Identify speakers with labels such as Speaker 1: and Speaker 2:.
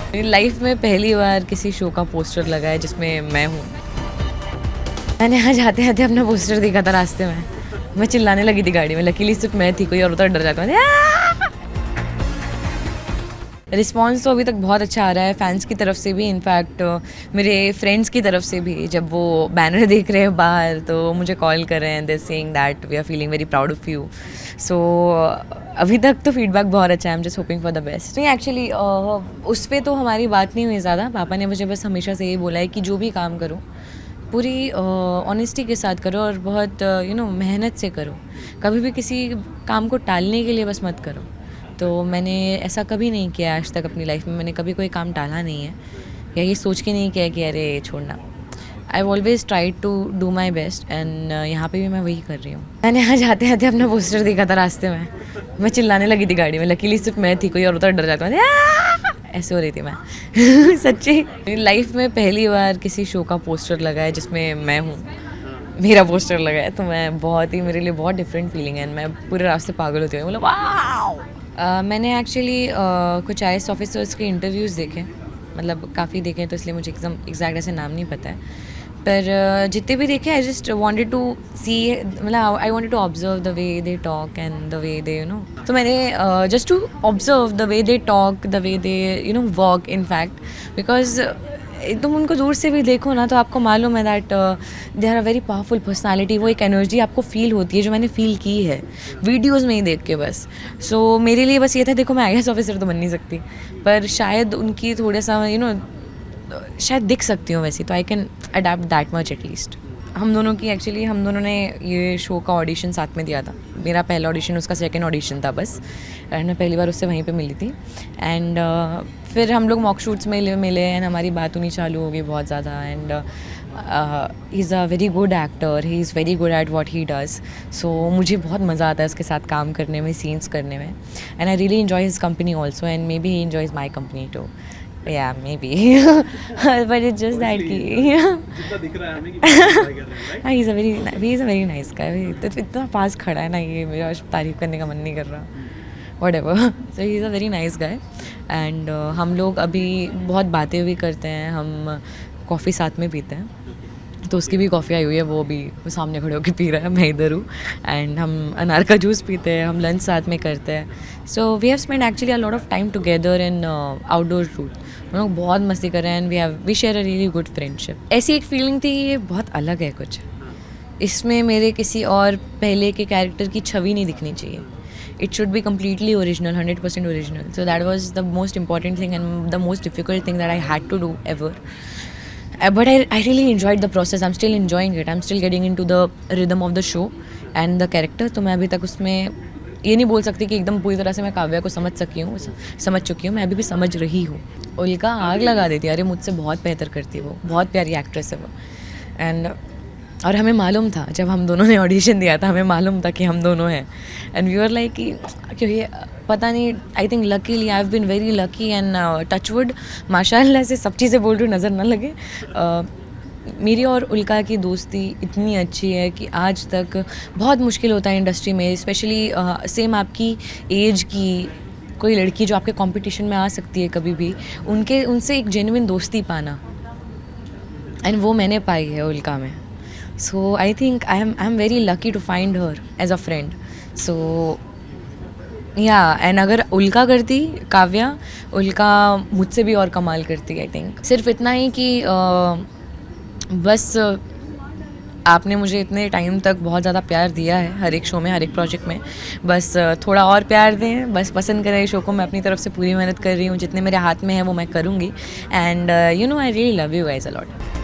Speaker 1: मेरी लाइफ में पहली बार किसी शो का पोस्टर लगा है जिसमें मैं हूँ। मैंने यहाँ जाते आते अपना पोस्टर देखा था रास्ते में, मैं चिल्लाने लगी थी गाड़ी में। लकीली सिर्फ मैं थी, कोई और होता डर जाता। रिस्पॉन्स तो अभी तक बहुत अच्छा आ रहा है फैंस की तरफ से भी, इनफैक्ट मेरे फ्रेंड्स की तरफ से भी। जब वो बैनर देख रहे हैं बाहर तो मुझे कॉल कर रहे हैं, they saying that we are feeling very proud of you. So अभी तक तो फीडबैक बहुत अच्छा है। I am just hoping for the best. नहीं एक्चुअली उस पर तो हमारी बात नहीं हुई ज़्यादा। पापा ने मुझे बस हमेशा से यही बोला है कि जो भी काम करो पूरी ऑनेस्टी के साथ करो और बहुत मेहनत से करो। कभी भी किसी काम को टालने के लिए बस मत करो। तो मैंने ऐसा कभी नहीं किया आज तक अपनी लाइफ में। मैंने कभी कोई काम टाला नहीं है या ये सोच के नहीं किया कि अरे छोड़ना। I always try to do my best and यहाँ पे भी मैं वही कर रही हूँ। मैंने यहाँ जाते आते अपना पोस्टर देखा था रास्ते में, मैं चिल्लाने लगी थी गाड़ी में। लकीली सिर्फ मैं थी, कोई और होता डर जाता। ऐसे हो रही थी मैं सच्ची। मेरी लाइफ में पहली बार किसी शो का पोस्टर लगा है जिसमें मैं हूँ, मेरा पोस्टर लगा है। तो मैं बहुत ही, मेरे लिए बहुत डिफरेंट फीलिंग है। मैं पूरे रास्ते पागल होती हूँ, मतलब वाओ। मैंने एक्चुअली कुछ IAS ऑफिसर्स के इंटरव्यूज़ देखे, मतलब काफ़ी देखे, तो इसलिए मुझे एकदम एग्जैक्ट ऐसे नाम नहीं पता है। पर जितने भी देखे I just wanted to see, मतलब I wanted to observe the way they talk and the way they तो मैंने just to observe the way they talk, the way they walk in fact. Because तुम उनको दूर से भी देखो ना तो आपको मालूम है that they are a very powerful personality. वो एक एनर्जी आपको फील होती है जो मैंने फील की है वीडियोस में ही देख के बस। सो मेरे लिए बस ये था, देखो मैं IAS ऑफिसर तो बन नहीं सकती पर शायद उनकी थोड़ा सा शायद दिख सकती हूँ वैसी, तो I can adapt that much at least. हम दोनों की एक्चुअली हम दोनों ने ये शो का ऑडिशन साथ में दिया था। मेरा पहला ऑडिशन, उसका सेकंड ऑडिशन था बस। एंड मैं पहली बार उससे वहीं पे मिली थी। एंड फिर हम लोग मॉक शूट्स में मिले एंड हमारी बात होनी चालू हो गई बहुत ज़्यादा। And he is a very good actor, he is very good at what he does. So मुझे बहुत मज़ा आता है उसके साथ काम करने में, सीन्स करने में। And I really enjoy his company also and maybe he enjoys my company too. Yeah, maybe. But it's just that
Speaker 2: जितना दिख रहा है हमें कि enjoy कर रहे हैं, right?
Speaker 1: he's a very nice guy. इतना पास खड़ा है ना, ये मेरा तारीफ करने का मन नहीं कर रहा। Whatever. So he's a very nice guy. And हम लोग अभी बहुत बातें भी करते हैं, हम कॉफ़ी साथ में पीते हैं। तो उसकी भी कॉफ़ी आई हुई है, वो भी सामने खड़े होकर पी रहा है, मैं इधर हूँ। एंड हम अनार का जूस पीते हैं, हम लंच साथ में करते हैं। So we have spend actually a lot of time together in outdoor shoot. हम लोग बहुत मस्ती कर रहे हैं and we share a really good friendship. ऐसी एक फीलिंग थी, ये बहुत अलग है कुछ। इसमें मेरे किसी और पहले के कैरेक्टर की छवि नहीं दिखनी चाहिए। It should be completely original, 100% original. So that was the most important thing and the most difficult thing that I had to do ever. But I really enjoyed the process. I'm still enjoying it. I'm still getting into the rhythm of the show and the character. तो मैं अभी तक उसमें ये नहीं बोल सकती कि एकदम पूरी तरह से मैं काव्या को समझ चुकी हूँ। मैं अभी भी समझ रही हूँ। उल्का आग लगा देती है, अरे मुझसे बहुत बेहतर करती है वो, बहुत प्यारी एक्ट्रेस है वो। एंड और हमें मालूम था, जब हम दोनों ने ऑडिशन दिया था हमें मालूम था कि हम दोनों हैं। एंड वी वर लाइक कि क्योंकि पता नहीं, I think luckily I have been very lucky and touchwood माशाल्लाह से सब चीज़ें बोल रही नज़र न लगे। मेरी और उल्का की दोस्ती इतनी अच्छी है कि आज तक बहुत मुश्किल होता है इंडस्ट्री में, स्पेशली सेम आपकी एज की कोई लड़की जो आपके कंपटीशन में आ सकती है कभी भी, उनसे एक जेन्युइन दोस्ती पाना, एंड वो मैंने पाई है उल्का में। So I think I'm very lucky to find her as a friend. So yeah, and अगर उल्का करती काव्या, उल्का मुझसे भी और कमाल करती। आई थिंक सिर्फ इतना ही कि बस आपने मुझे इतने टाइम तक बहुत ज़्यादा प्यार दिया है हर एक शो में, हर एक प्रोजेक्ट में। बस थोड़ा और प्यार दें, बस पसंद करें इस शो को। मैं अपनी तरफ से पूरी मेहनत कर रही हूँ, जितने मेरे हाथ में है वो मैं करूँगी। And I really love you guys a lot.